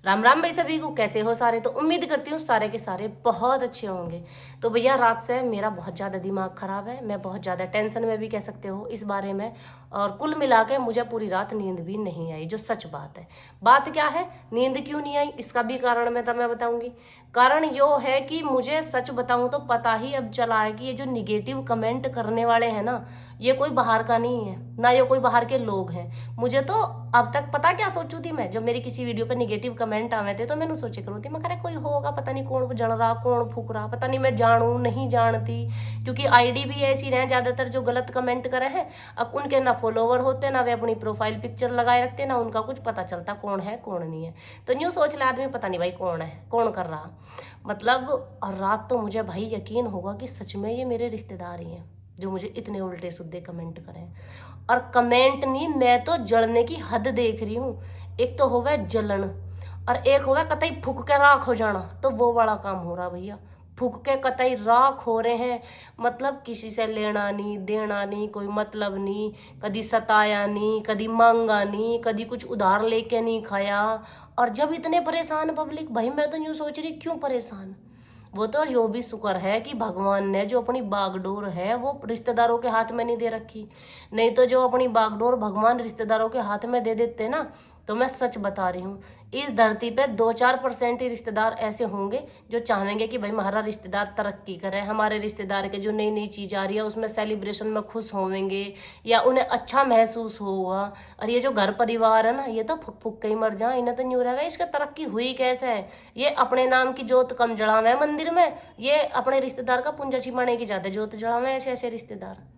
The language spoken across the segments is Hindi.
राम राम भाई सभी को, कैसे हो सारे। तो उम्मीद करती हूँ सारे के सारे बहुत अच्छे होंगे। तो भैया रात से मेरा बहुत ज़्यादा दिमाग खराब है, मैं बहुत ज़्यादा टेंशन में भी कह सकते हो इस बारे में। और कुल मिला के मुझे पूरी रात नींद भी नहीं आई, जो सच बात है। बात क्या है, नींद क्यों नहीं आई, इसका भी कारण मैं बताऊंगी। कारण यो है कि मुझे सच बताऊं तो पता ही अब चला है कि ये जो निगेटिव कमेंट करने वाले हैं ना, ये कोई बाहर का नहीं है ना, ये कोई बाहर के लोग हैं। मुझे तो अब तक पता क्या सोचू थी मैं, जब मेरी किसी वीडियो पे निगेटिव कमेंट आवे थे तो मैंने सोचे करूँ थी, मैं करे कोई होगा, पता नहीं कौन जल रहा कौन फूक रहा, पता नहीं मैं जानू नहीं जानती। क्योंकि आईडी भी ऐसी रहे ज्यादातर जो गलत कमेंट करे हैं। अब उनके ना फॉलोवर होते ना वे अपनी प्रोफाइल पिक्चर लगाए रखते, ना उनका कुछ पता चलता कौन है कौन नहीं है। तो न्यू सोच ले आदमी, पता नहीं भाई कौन है कौन कर रहा मतलब। और रात तो मुझे भाई यकीन होगा कि सच में ये मेरे रिश्तेदार ही हैं जो मुझे इतने उल्टे सुद्दे कमेंट करें। और कमेंट नहीं, मैं तो जलने की हद देख रही हूँ। एक तो होवे जलन, और एक होवे कतई फूक के राख हो जाना, तो वो वाला काम हो रहा भैया। फूक के कतई राख हो रहे हैं, मतलब किसी से लेना नहीं देना नहीं, कोई मतलब नहीं, कभी सताया नहीं, कभी मांगा नहीं, कभी कुछ उधार लेके नहीं खाया। और जब इतने परेशान पब्लिक, भाई मैं तो यूं सोच रही क्यों परेशान। वो तो जो भी शुक्र है कि भगवान ने जो अपनी बागडोर है वो रिश्तेदारों के हाथ में नहीं दे रखी। नहीं तो जो अपनी बागडोर भगवान रिश्तेदारों के हाथ में दे देते ना, तो मैं सच बता रही हूँ, इस धरती पे 2-4% ही रिश्तेदार ऐसे होंगे जो चाहेंगे कि भाई हमारा रिश्तेदार तरक्की करे, हमारे रिश्तेदार के जो नई नई चीज़ आ रही है उसमें सेलिब्रेशन में खुश होंगे या उन्हें अच्छा महसूस होगा। और ये जो घर परिवार है ना, ये तो फुक फुक के ही मर जाए, इन्हें तो न्यू रहे, इसका तरक्की हुई कैसे है। ये अपने नाम की जोत कम जलावे है मंदिर में, ये अपने रिश्तेदार का पुंजा छिपाने की ज्यादा जोत जलावे, ऐसे ऐसे रिश्तेदार।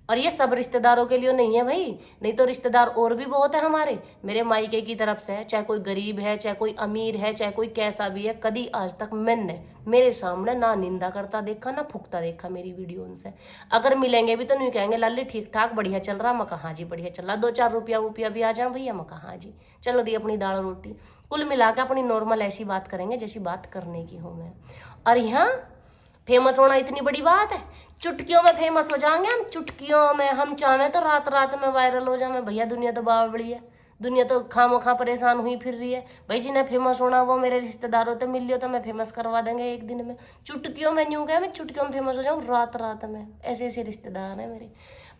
और ये सब रिश्तेदारों के लिए नहीं है भाई, नहीं तो रिश्तेदार और भी बहुत है हमारे। मेरे मायके की तरफ से, चाहे कोई गरीब है, चाहे कोई अमीर है, चाहे कोई कैसा भी है, कभी आज तक मैंने मेरे सामने ना निंदा करता देखा ना फुकता देखा मेरी वीडियो उनसे। अगर मिलेंगे भी तो नहीं कहेंगे लाली ठीक ठाक बढ़िया चल रहा, मैं कहा जी बढ़िया चल रहा, 2-4 रुपया वुपया भी आ जाए भैया, मैं कहा जी चलो दी अपनी दाल रोटी। कुल मिला के अपनी नॉर्मल ऐसी बात करेंगे जैसी बात करने की हो मैं। और यहाँ फेमस होना इतनी बड़ी बात है, चुटकियों में फेमस हो जाएंगे हम, चुटकियों में। हम चाहें तो रात रात में वायरल हो जाए भैया, दुनिया तो बावड़ी है, दुनिया तो खामोखा परेशान हुई फिर रही है भाई। जिन्हें फेमस होना वो मेरे रिश्तेदारों तो मिल लियो तो मैं फेमस करवा देंगे एक दिन में। चुटकियों में न्यू गया, मैं चुटकियों में फेमस हो जाऊँ रात रात में, ऐसे ऐसे रिश्तेदार हैं मेरे।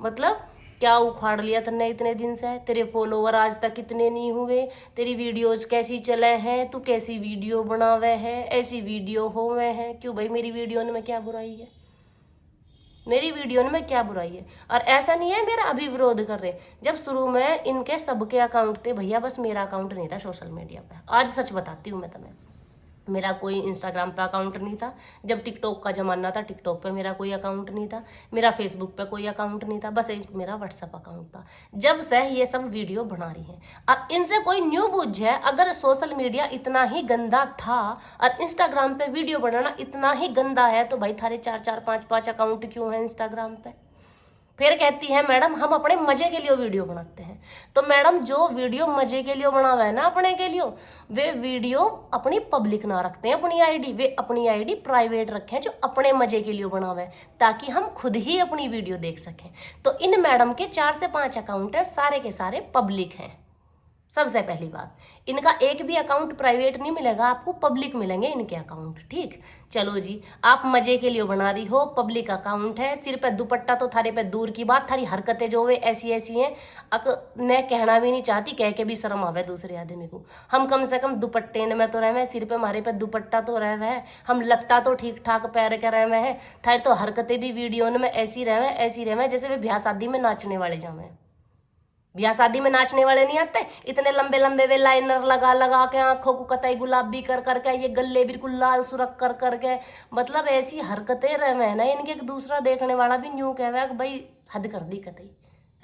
मतलब क्या उखाड़ लिया तन्ने इतने दिन से, तेरे फॉलोवर आज तक इतने नहीं हुए, तेरी वीडियोज कैसी चले हैं, तू कैसी वीडियो बनावे है, ऐसी वीडियो होवे हैं क्यों भाई। मेरी वीडियो में क्या बुराई है, मेरी वीडियो में क्या बुराई है। और ऐसा नहीं है मेरा अभी विरोध कर रहे, जब शुरू में इनके सबके अकाउंट थे भैया, बस मेरा अकाउंट नहीं था सोशल मीडिया पे। आज सच बताती हूँ मैं तुम्हें, मेरा कोई इंस्टाग्राम पे अकाउंट नहीं था। जब टिकटॉक का जमाना था, टिकटॉक पे मेरा कोई अकाउंट नहीं था। मेरा फेसबुक पे कोई अकाउंट नहीं था, बस एक मेरा व्हाट्सएप अकाउंट था। जब से ये सब वीडियो बना रही हैं, अब इनसे कोई न्यू बुझ है, अगर सोशल मीडिया इतना ही गंदा था और इंस्टाग्राम पे वीडियो बनाना इतना ही गंदा है, तो भाई थारे 4-4 5-5 अकाउंट क्यों है इंस्टाग्राम पे। फिर कहती है मैडम हम अपने मजे के लिए वीडियो बनाते हैं। तो मैडम जो वीडियो मजे के लिए बना हुआ है ना अपने के लिए, वे वीडियो अपनी पब्लिक ना रखते हैं अपनी आईडी, वे अपनी आईडी प्राइवेट रखें जो अपने मजे के लिए बना हुआ है, ताकि हम खुद ही अपनी वीडियो देख सकें। तो इन मैडम के 4 से 5 अकाउंट है, सारे के सारे पब्लिक हैं। सबसे पहली बात, इनका एक भी अकाउंट प्राइवेट नहीं मिलेगा आपको, पब्लिक मिलेंगे इनके अकाउंट। ठीक, चलो जी, आप मजे के लिए बना रही हो, पब्लिक अकाउंट है, सिर पे दुपट्टा तो थारे पे दूर की बात, थारी हरकतें जो वे ऐसी ऐसी हैं। मैं कहना भी नहीं चाहती, कह के भी शर्म आवे दूसरे आदमी को। हम कम से कम दुपट्टे में तो रहे, सिर पे हमारे पे दुपट्टा तो रहे है, हम लगता तो ठीक ठाक पैर के रहे हैं। थारी तो हरकतें भी वीडियो में ऐसी रहे जैसे वे ब्याह शादी में नाचने वाले जावे। ब्याह शादी में नाचने वाले नहीं आते, इतने लंबे लंबे वे लाइनर लगा लगा के, आंखों को कतई गुलाबी कर करके, ये गले बिल्कुल लाल सुरख कर करके, मतलब ऐसी हरकतें रहे ना इनके, एक दूसरा देखने वाला भी न्यू कहे कि भाई हद कर दी कतई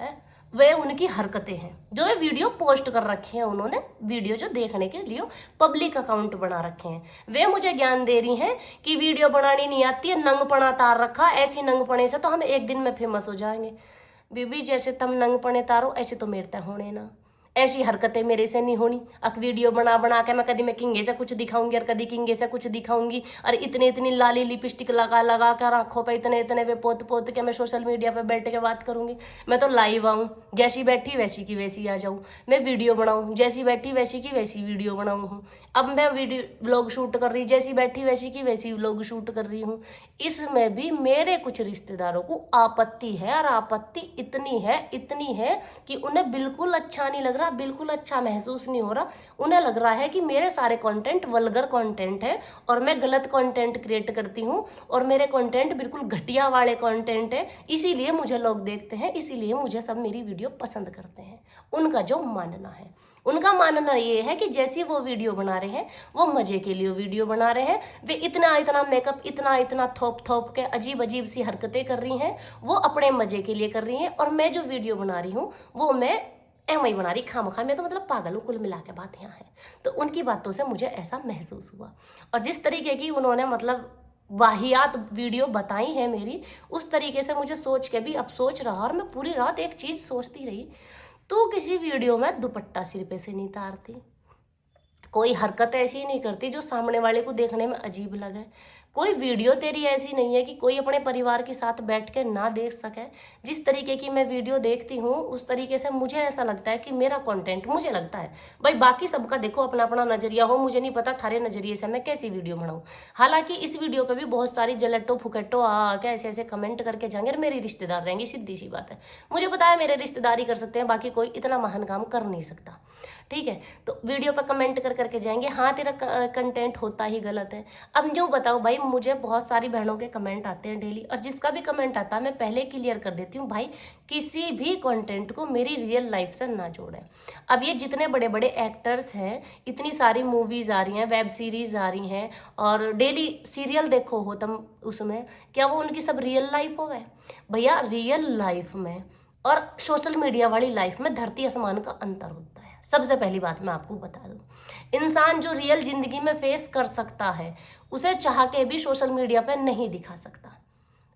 है। वे उनकी हरकतें हैं जो वे वीडियो पोस्ट कर रखे हैं, उन्होंने वीडियो जो देखने के लिए पब्लिक अकाउंट बना रखे हैं। वे मुझे ज्ञान दे रही हैं कि वीडियो बनानी नहीं आती है, नंगपना तार रखा, ऐसी नंगपने से तो हम एक दिन में फेमस हो जाएंगे। बीबी जैसे तुम नंगपने तारो ऐसे तो मेरे तय होने ना, ऐसी हरकतें मेरे से नहीं होनी। अब वीडियो बना बना के मैं कभी मैं किंगे से कुछ दिखाऊंगी और कभी किंगे से कुछ दिखाऊंगी, और इतनी इतनी लाली लिपस्टिक लगा लगा कर आंखों पे इतने इतने वे पोत पोत के मैं सोशल मीडिया पे बैठ के बात करूंगी। मैं तो लाइव आऊँ, जैसी बैठी वैसी की वैसी आ जाऊँ, मैं वीडियो बनाऊँ जैसी बैठी वैसी की वैसी वीडियो बनाऊँ हूँ। अब मैं वीडियो व्लॉग शूट कर रही, जैसी बैठी वैसी की वैसी व्लॉग शूट कर रही हूँ। इसमें भी मेरे कुछ रिश्तेदारों को आपत्ति है, और आपत्ति इतनी है कि उन्हें बिल्कुल अच्छा नहीं लग रहा, बिल्कुल अच्छा महसूस नहीं हो रहा। उन्हें लग रहा है कि मेरे सारे कंटेंट वल्गर कंटेंट है और मैं गलत कंटेंट क्रिएट करती हूँ, और मेरे कंटेंट बिल्कुल घटिया वाले कंटेंट है, इसीलिए मुझे लोग देखते हैं, इसीलिए मुझे सब मेरी वीडियो पसंद करते हैं। उनका जो मानना है, उनका मानना ये है कि जैसी वो वीडियो बना रहे हैं वो मजे के लिए वीडियो बना रहे हैं, वे इतना इतना मेकअप इतना इतना थोप थोप के अजीब अजीब सी हरकतें कर रही हैं, वो अपने मजे के लिए कर रही हैं, और मैं जो वीडियो बना रही हूँ वो मैं एम आई बना रही खामखा। मैं तो मतलब पागल हूँ, कुल मिला के बात यहाँ है। तो उनकी बातों से मुझे ऐसा महसूस हुआ, और जिस तरीके की उन्होंने मतलब वाहियात वीडियो बताई है मेरी, उस तरीके से मुझे सोच के भी अब सोच रहा, और मैं पूरी रात एक चीज सोचती रही, तो किसी वीडियो में दुपट्टा सिर पे से नहीं तारती, कोई हरकत ऐसी नहीं करती जो सामने वाले को देखने में अजीब लगे, कोई वीडियो तेरी ऐसी नहीं है कि कोई अपने परिवार के साथ बैठ के ना देख सके। जिस तरीके की मैं वीडियो देखती हूँ उस तरीके से मुझे ऐसा लगता है कि मेरा कंटेंट, मुझे लगता है भाई, बाकी सबका देखो अपना अपना नजरिया हो, मुझे नहीं पता थारे नजरिए से मैं कैसी वीडियो बनाऊँ। हालांकि इस वीडियो पे भी बहुत सारी जलट्टो फुकट्टो क्या ऐसे ऐसे कमेंट करके जाएंगे, और मेरी रिश्तेदार रहेंगी, सीधी सी बात है, मुझे पता है मेरे रिश्तेदार ही कर सकते हैं, बाकी कोई इतना महान काम कर नहीं सकता। ठीक है, तो वीडियो पर कमेंट कर करके जाएंगे, हाँ तेरा कंटेंट होता ही गलत है। अब यूँ बताओ भाई, मुझे बहुत सारी बहनों के कमेंट आते हैं डेली, और जिसका भी कमेंट आता है मैं पहले क्लियर कर देती हूँ, भाई किसी भी कंटेंट को मेरी रियल लाइफ से ना जोड़ें। अब ये जितने बड़े बड़े एक्टर्स हैं, इतनी सारी मूवीज आ रही हैं, वेब सीरीज आ रही हैं, और डेली सीरियल देखो हो तुम, उसमें क्या वो उनकी सब रियल लाइफ हो गए? भैया रियल लाइफ में और सोशल मीडिया वाली लाइफ में धरती आसमान का अंतर होता है। सबसे पहली बात मैं आपको बता दूं, इंसान जो रियल जिंदगी में फेस कर सकता है उसे चाह के भी सोशल मीडिया पे नहीं दिखा सकता।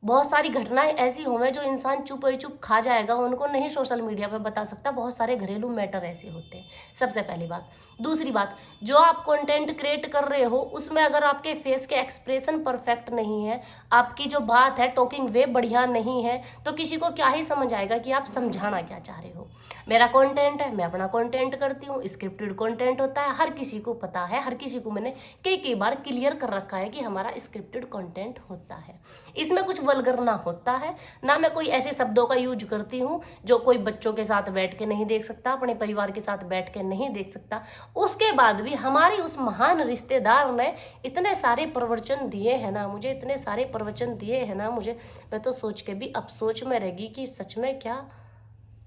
बहुत सारी घटनाएं ऐसी होंगे जो इंसान चुप ही चुप खा जाएगा, उनको नहीं सोशल मीडिया पे बता सकता। बहुत सारे घरेलू मैटर ऐसे होते हैं, सबसे पहली बात। दूसरी बात, जो आप कंटेंट क्रिएट कर रहे हो उसमें अगर आपके फेस के एक्सप्रेशन परफेक्ट नहीं है, आपकी जो बात है टॉकिंग वे बढ़िया नहीं है, तो किसी को क्या ही समझ आएगा कि आप समझाना क्या चाह रहे हो। मेरा कंटेंट है, मैं अपना कंटेंट करती हूँ, स्क्रिप्टेड कंटेंट होता है, हर किसी को पता है, हर किसी को मैंने कई बार क्लियर कर रखा है कि हमारा स्क्रिप्टेड कंटेंट होता है, इसमें कुछ वल्गर ना होता है, ना मैं कोई ऐसे शब्दों का यूज करती हूँ जो कोई बच्चों के साथ बैठ के नहीं देख सकता, अपने परिवार के साथ बैठ के नहीं देख सकता। उसके बाद भी हमारी उस महान रिश्तेदार ने इतने सारे प्रवचन दिए हैं ना मुझे, इतने सारे प्रवचन दिए हैं ना मुझे, मैं तो सोच के भी अब सोच में रहेगी कि सच में क्या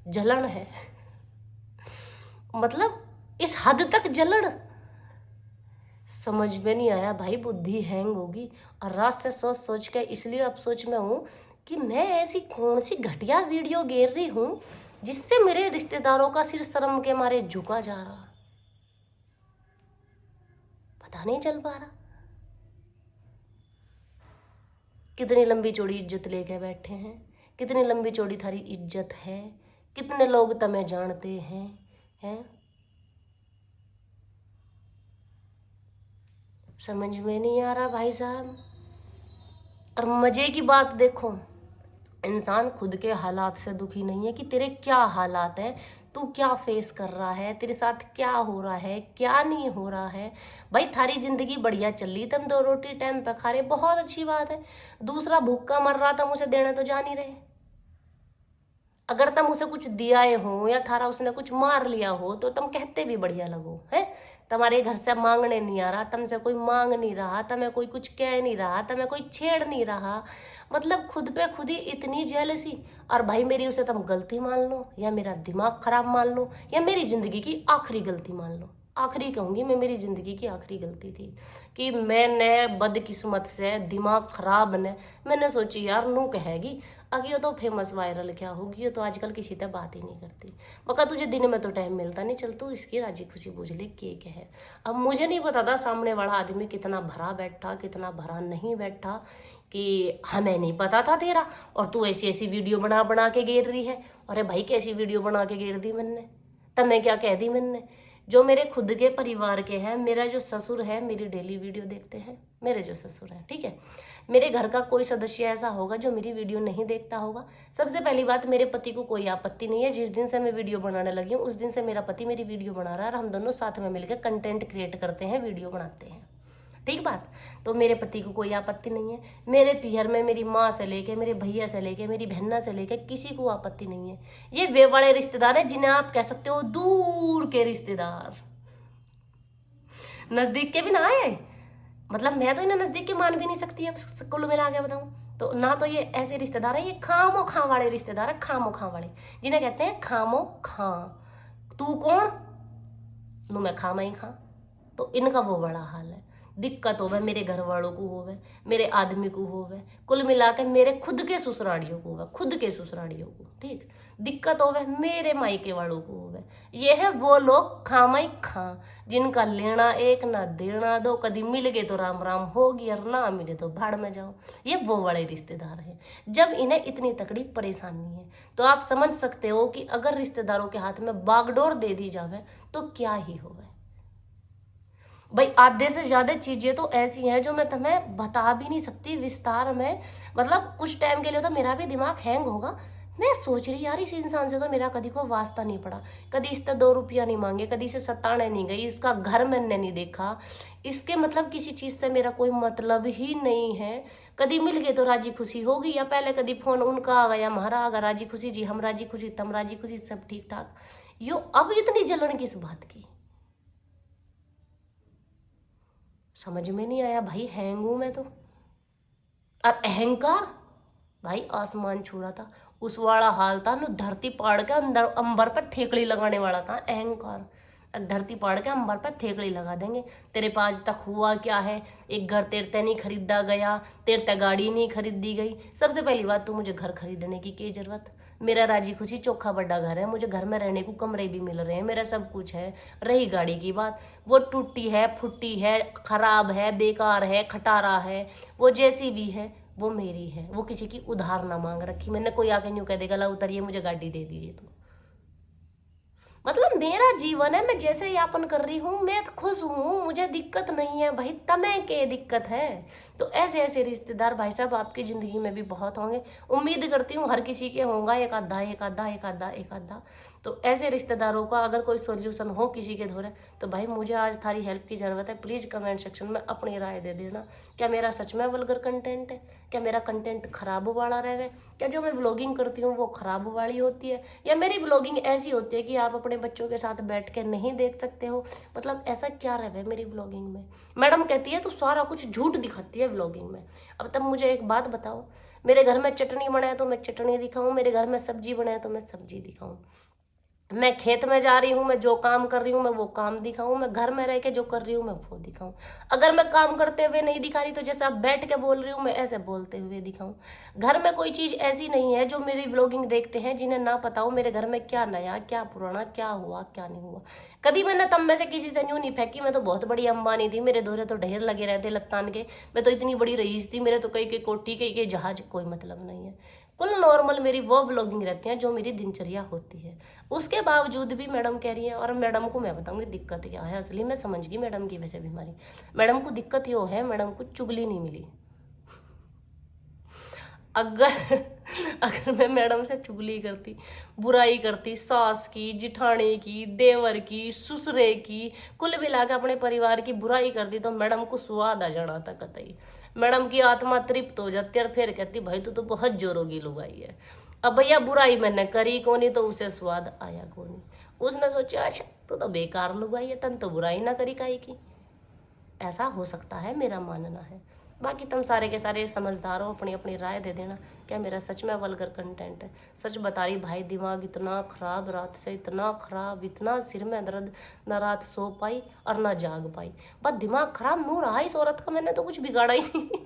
जलन है, मतलब इस हद तक जलन समझ में नहीं आया भाई, बुद्धि हैंग होगी। और रात से सोच सोच के इसलिए अब सोच में हूँ कि मैं ऐसी कौन सी घटिया वीडियो गेर रही हूँ जिससे मेरे रिश्तेदारों का सिर शर्म के मारे झुका जा रहा, पता नहीं चल पा रहा। कितनी लंबी चौड़ी इज्जत लेके बैठे हैं, कितनी लंबी चौड़ी थारी इज्जत है, कितने लोग तुम्हें जानते हैं समझ में नहीं आ रहा भाई साहब। और मजे की बात देखो, इंसान खुद के हालात से दुखी नहीं है कि तेरे क्या हालात हैं, तू क्या फेस कर रहा है, तेरे साथ क्या हो रहा है, क्या नहीं हो रहा है। भाई थारी जिंदगी बढ़िया चल रही, तुम 2 रोटी टाइम पे खा रहे, बहुत अच्छी बात है। दूसरा भूखा मर रहा था, उसे देने तो जा नहीं रहे। अगर तुम उसे कुछ दिया हो या थारा उसने कुछ मार लिया हो तो तुम कहते भी बढ़िया लगो है। तुम्हारे घर से मांगने नहीं आ रहा, तुमसे कोई मांग नहीं रहा, तुम्हें कोई कुछ कह नहीं रहा, तुम्हें कोई छेड़ नहीं रहा, मतलब खुद पे खुद ही इतनी जेलसी। और भाई मेरी उसे तुम गलती मान लो, या मेरा दिमाग खराब मान लो, या मेरी जिंदगी की आखिरी गलती मान लो। आखिरी कहूंगी मैं, मेरी जिंदगी की आखिरी गलती थी कि मैंने बदकिस्मत से दिमाग खराब ने मैंने सोची यार नू कहेगी आगे ये तो फेमस वायरल क्या होगी, ये तो आजकल किसी से बात ही नहीं करती। मगर तुझे दिन में तो टाइम मिलता नहीं, चल तू इसकी राजी खुशी पूछ ले के है। अब मुझे नहीं पता था सामने वाला आदमी कितना भरा बैठा कितना भरा नहीं बैठा, कि हमें नहीं पता था तेरा, और तू ऐसी ऐसी वीडियो बना बना के गेर रही है। अरे भाई कैसी वीडियो बना के गेर दी मैंने, तब मैं क्या कह दी मैंने, जो मेरे खुद के परिवार के हैं, मेरा जो ससुर है मेरी डेली वीडियो देखते हैं, मेरे जो ससुर है, ठीक है, मेरे घर का कोई सदस्य ऐसा होगा जो मेरी वीडियो नहीं देखता होगा। सबसे पहली बात, मेरे पति को कोई आपत्ति नहीं है, जिस दिन से मैं वीडियो बनाने लगी हूँ उस दिन से मेरा पति मेरी वीडियो बना रहा है और हम दोनों साथ में मिलकर कंटेंट क्रिएट करते हैं, वीडियो बनाते हैं, ठीक बात। तो मेरे पति को कोई आपत्ति नहीं है, मेरे पीहर में मेरी माँ से लेके, मेरे भैया से लेके, मेरी बहना से लेके किसी को आपत्ति नहीं है। ये वे वाले रिश्तेदार हैं जिन्हें आप कह सकते हो दूर के रिश्तेदार, नजदीक के भी ना आए, मतलब मैं तो इन्हें नजदीक के मान भी नहीं सकती अब कुल मिला के बताऊं तो। ना तो ये ऐसे रिश्तेदार है, ये खामो खां वाले रिश्तेदार है, खामो खां वाले, जिन्हें कहते हैं खामो खां। तू कौन, नु मैं खामा ही खां। तो इनका वो बड़ा हाल है। दिक्कत होवे मेरे घर वालों को होवे, मेरे आदमी को होवे, कुल मिला के मेरे खुद के ससुरालियों को होवे, खुद के ससुरालियों को, ठीक। दिक्कत होवे मेरे मायके वालों को होवे। ये है वो लोग खामाई खां, जिनका लेना एक ना देना दो, कभी मिल गए तो राम राम होगी और ना मिले तो भाड़ में जाओ। ये वो वाले रिश्तेदार हैं। जब इन्हें इतनी तकड़ी परेशानी है तो आप समझ सकते हो कि अगर रिश्तेदारों के हाथ में बागडोर दे दी जावे तो क्या ही होवे। भाई आधे से ज्यादा चीजें तो ऐसी हैं जो मैं तुम्हें बता भी नहीं सकती विस्तार में। मतलब कुछ टाइम के लिए तो मेरा भी दिमाग हैंग होगा। मैं सोच रही यार इस इंसान से तो मेरा कभी कोई वास्ता नहीं पड़ा, कभी इससे 2 रुपया नहीं मांगे, कभी इसे सताने नहीं गई, इसका घर मैंने नहीं देखा, इसके मतलब किसी चीज से मेरा कोई मतलब ही नहीं है। कभी मिल गए तो राजी खुशी होगी, या पहले कभी फोन उनका आ गया हमारा आ गया, राजी खुशी जी हम राजी खुशी तुम राजी खुशी सब ठीक ठाक। यो अब इतनी जलन किस बात की, समझ में नहीं आया भाई। हैंग हूं मैं तो। और अहंकार भाई आसमान छू रहा था, उस वाला हाल था न, धरती पाड़ के अंदर अंबर पर ठेकड़ी लगाने वाला था अहंकार। धरती पाड़ के अंबर पर ठेकड़ी लगा देंगे। तेरे पास तक हुआ क्या है, एक घर तेरे ते नहीं खरीदा गया, तेरे ते गाड़ी नहीं खरीदी गई। सबसे पहली बात तो मुझे घर खरीदने की क्या जरूरत, मेरा राजी खुशी चोखा बड़ा घर है, मुझे घर में रहने को कमरे भी मिल रहे हैं, मेरा सब कुछ है। रही गाड़ी की बात, वो टूटी है, फुट्टी है, खराब है, बेकार है, खटारा है, वो जैसी भी है वो मेरी है, वो किसी की उधार ना मांग रखी मैंने। कोई आके यूं कह देगा ला उतरिए मुझे गाड़ी दे दीजिए तो, मतलब मेरा जीवन है, मैं जैसे यापन कर रही हूँ, मैं खुश हूँ, मुझे दिक्कत नहीं है भाई, तमें के दिक्कत है। तो ऐसे ऐसे रिश्तेदार भाई साहब आपकी जिंदगी में भी बहुत होंगे, उम्मीद करती हूँ हर किसी के होगा, एक आधा एक आधा एक आधा एक आधा। तो ऐसे रिश्तेदारों का अगर कोई सोल्यूशन हो किसी के धोरे तो भाई मुझे आज थारी हेल्प की जरूरत है। प्लीज कमेंट सेक्शन में अपनी राय दे देना। क्या मेरा सच में वल्गर कंटेंट है, क्या मेरा कंटेंट खराब वाला रहे, क्या जो मैं व्लॉगिंग करती हूँ वो खराब वाली होती है, या मेरी व्लॉगिंग ऐसी होती है कि आप अपने बच्चों के साथ बैठ के नहीं देख सकते हो। मतलब ऐसा क्या रहे मेरी व्लॉगिंग में। मैडम कहती है तू सारा कुछ झूठ दिखाती है व्लॉगिंग में। अब तब मुझे एक बात बताओ, मेरे घर में चटनी बनाए तो मैं चटनी दिखाऊं, मेरे घर में सब्जी बनाए तो मैं सब्जी दिखाऊं, मैं खेत में जा रही हूँ, मैं जो काम कर रही हूँ मैं वो काम दिखाऊं, मैं घर में रह के जो कर रही हूँ मैं वो दिखाऊं। अगर मैं काम करते हुए नहीं दिखा रही तो जैसे आप बैठ के बोल रही हूँ मैं ऐसे बोलते हुए दिखाऊं। घर में कोई चीज ऐसी नहीं है जो मेरी व्लॉगिंग देखते हैं जिन्हें ना पता हो मेरे घर में क्या नया क्या पुराना क्या हुआ क्या नहीं हुआ। कभी मैंने तब में से किसी से न्यू नहीं फेंकी, मैं तो बहुत बड़ी अंबानी थी, मेरे दोहरे तो ढेर लगे रहते लत्तान के, मैं तो इतनी बड़ी रईस थी, मेरे तो कई कई कोठी कई जहाज, कोई मतलब नहीं है। कुल नॉर्मल मेरी वो ब्लॉगिंग रहती है जो मेरी दिनचर्या होती है। उसके बावजूद भी मैडम कह रही है, और मैडम को मैं बताऊंगी दिक्कत क्या है। असली मैं समझ गई मैडम की वैसे बीमारी। मैडम को दिक्कत यो है, मैडम को चुगली नहीं मिली। अगर अगर मैं मैडम से चुगली करती, बुराई करती, सास की, जिठानी की, देवर की, ससुरे की, कुल मिलाकर अपने परिवार की बुराई करती तो मैडम को स्वाद आ जाना था कतई। मैडम की आत्मा तृप्त हो जाती और फिर कहती भाई तू तो बहुत जोरोगी लुगाई है। अब भैया बुराई मैंने करी कोनी तो उसे स्वाद आया कोनी। उसने सोचा अच्छा तू तो बेकार लुगाई है, तन तो बुराई ना करी काई की। ऐसा हो सकता है, मेरा मानना है। बाकी तुम सारे के सारे समझदार हो, अपनी अपनी राय दे देना। क्या मेरा सच में वल्गर कंटेंट है? सच बता रही भाई, दिमाग इतना खराब, रात से इतना खराब, इतना सिर में दर्द, ना रात सो पाई और ना जाग पाई। बस दिमाग खराब नूर रहा इस औरत का, मैंने तो कुछ बिगाड़ा ही नहीं।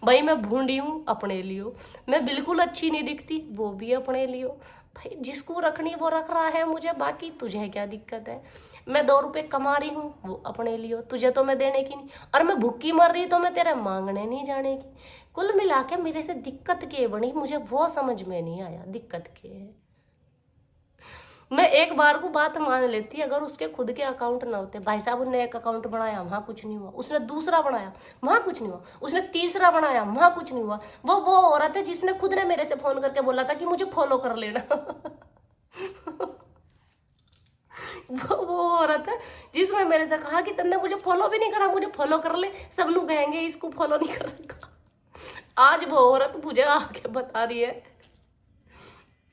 भाई मैं भूंडी हूँ अपने लिए, मैं बिल्कुल अच्छी नहीं दिखती वो भी अपने लिए। भाई जिसको रखनी वो रख रहा है मुझे, बाकी तुझे क्या दिक्कत है। मैं 2 रुपए कमा रही हूँ वो अपने लिए, तुझे तो मैं देने की नहीं, और मैं भूखी मर रही तो मैं तेरे मांगने नहीं जाने की। कुल मिला के मेरे से दिक्कत के बनी, मुझे वो समझ में नहीं आया दिक्कत के है। मैं एक बार को बात मान लेती अगर उसके खुद के अकाउंट ना होते। भाई साहब उन्होंने एक अकाउंट बनाया, वहां कुछ नहीं हुआ, उसने दूसरा बनाया, वहां कुछ नहीं हुआ, उसने तीसरा बनाया, वहां कुछ नहीं हुआ। वो औरत है जिसने खुद ने मेरे से फोन करके बोला था कि मुझे फॉलो कर लेना। वो औरत है जिसने मेरे से कहा कि तुमने मुझे फॉलो भी नहीं करा, मुझे फॉलो कर ले, सब लोग कहेंगे इसको फॉलो नहीं करेगा। आज वो औरत मुझे आके बता रही है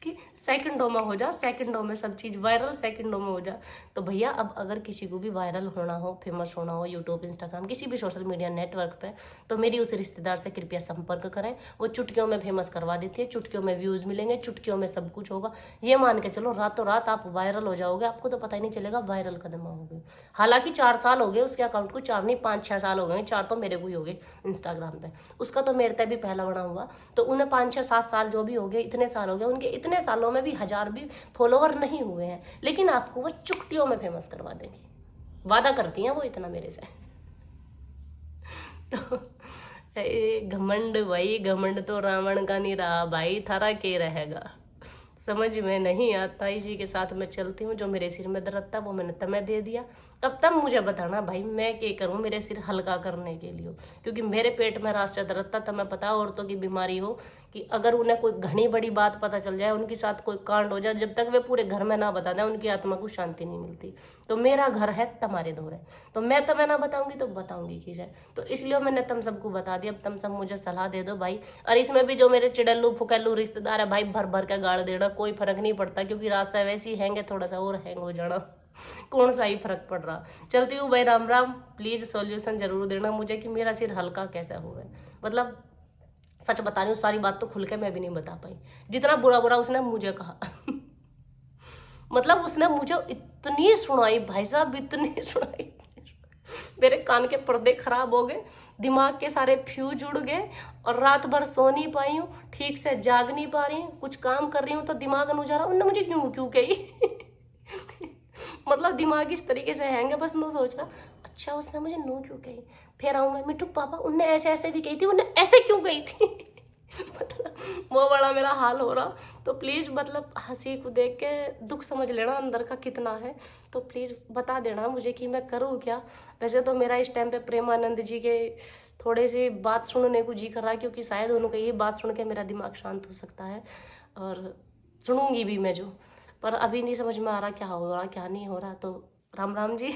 कि सेकंडों में हो जा, सेकंडों में सब चीज़ वायरल, सेकंडों में हो जा। तो भैया अब अगर किसी को भी वायरल होना हो, फेमस होना हो यूट्यूब, इंस्टाग्राम, किसी भी सोशल मीडिया नेटवर्क पे, तो मेरी उस रिश्तेदार से कृपया संपर्क करें। वो चुटकियों में फेमस करवा देती है, चुटकियों में व्यूज़ मिलेंगे, चुटकियों में सब कुछ होगा। ये मान के चलो रातों रात आप वायरल हो जाओगे, आपको तो पता ही नहीं चलेगा वायरल कदम आओगे। हालांकि 4 साल हो गए उसके अकाउंट को, 4 नहीं 5-6 साल हो गए, 4 तो मेरे को ही हो गए इंस्टाग्राम पे। उसका तो मेरे तक भी पहला बना हुआ, तो उन्हें 5-6-7 साल जो भी हो गए, इतने साल हो गए, उनके इतने सालों में भी 1000 भी फॉलोवर नहीं हुए हैं, लेकिन आपको वो चुटकियों में फेमस करवा देंगी। वादा करती हैं वो इतना मेरे से। तो घमंड भाई, घमंड तो रावण का नहीं रहा भाई, थारा के रहेगा। समझ में नहीं आता, इसी के साथ मैं चलती हूँ। जो मेरे सिर में दर्द था वो मैंने तुम्हें दे दिया। अब तब मुझे बताना भाई मैं क्या करूँ मेरे सिर हल्का करने के लिए, क्योंकि मेरे पेट में रास्ता दर्द था। तुम्हें पता है औरतों की बीमारी हो कि अगर उन्हें कोई घनी बड़ी बात पता चल जाए, उनके साथ कोई कांड हो जाए, जब तक वे पूरे घर में ना बता दें उनकी आत्मा को शांति नहीं मिलती। तो मेरा घर है तुम्हारे दौर है, तो मैं तुम्हें ना बताऊंगी तो बताऊंगी किसे। तो इसलिए मैंने तुम सबको बता दिया। अब तुम सब मुझे सलाह दे दो भाई। और इसमें भी जो मेरे चिड़ल्लू फुकल्लू रिश्तेदार है भाई, भर भर के गाड़ देना, कोई फर्क नहीं पड़ता, क्योंकि रास्ता वैसे ही हैंगे, थोड़ा सा और हैंग हो जाना, कौन सा ही फर्क पड़ रहा। चलती हूँ भाई, राम राम। प्लीज सॉल्यूशन जरूर देना मुझे कि मेरा सिर हल्का कैसे हुआ है। मतलब सच बता रही हूँ, सारी बात तो खुल के मैं भी नहीं बता पाई, जितना बुरा बुरा उसने मुझे कहा। मतलब उसने मुझे इतनी सुनाई भाई साहब, इतनी सुनाई, मेरे कान के पर्दे खराब हो गए, दिमाग के सारे फ्यूज उड़ गए, और रात भर सो नहीं पाई हूँ, ठीक से जाग नहीं पा रही हूँ, कुछ काम कर रही हूँ तो दिमाग नहीं जा रहा। उन्होंने मुझे क्यों क्यों कही। मतलब दिमाग इस तरीके से हैंगे, बस नो सोच रहा अच्छा उसने मुझे नो क्यों कही। फिर आऊँ मैं, मिठू पापा उनने ऐसे ऐसे भी कही थी, उन्हें ऐसे क्यों कही थी। मतलब वो बड़ा मेरा हाल हो रहा। तो प्लीज़ मतलब हंसी को देख के दुख समझ लेना अंदर का कितना है। तो प्लीज़ बता देना मुझे कि मैं करूँ क्या। वैसे तो मेरा इस टाइम पे प्रेमानंद जी के थोड़े सी बात सुनने को जी कर रहा है, क्योंकि शायद उनको ये बात सुन के मेरा दिमाग शांत हो सकता है, और सुनूंगी भी मैं जो। पर अभी नहीं समझ में आ रहा क्या हो रहा क्या नहीं हो रहा। तो राम राम जी।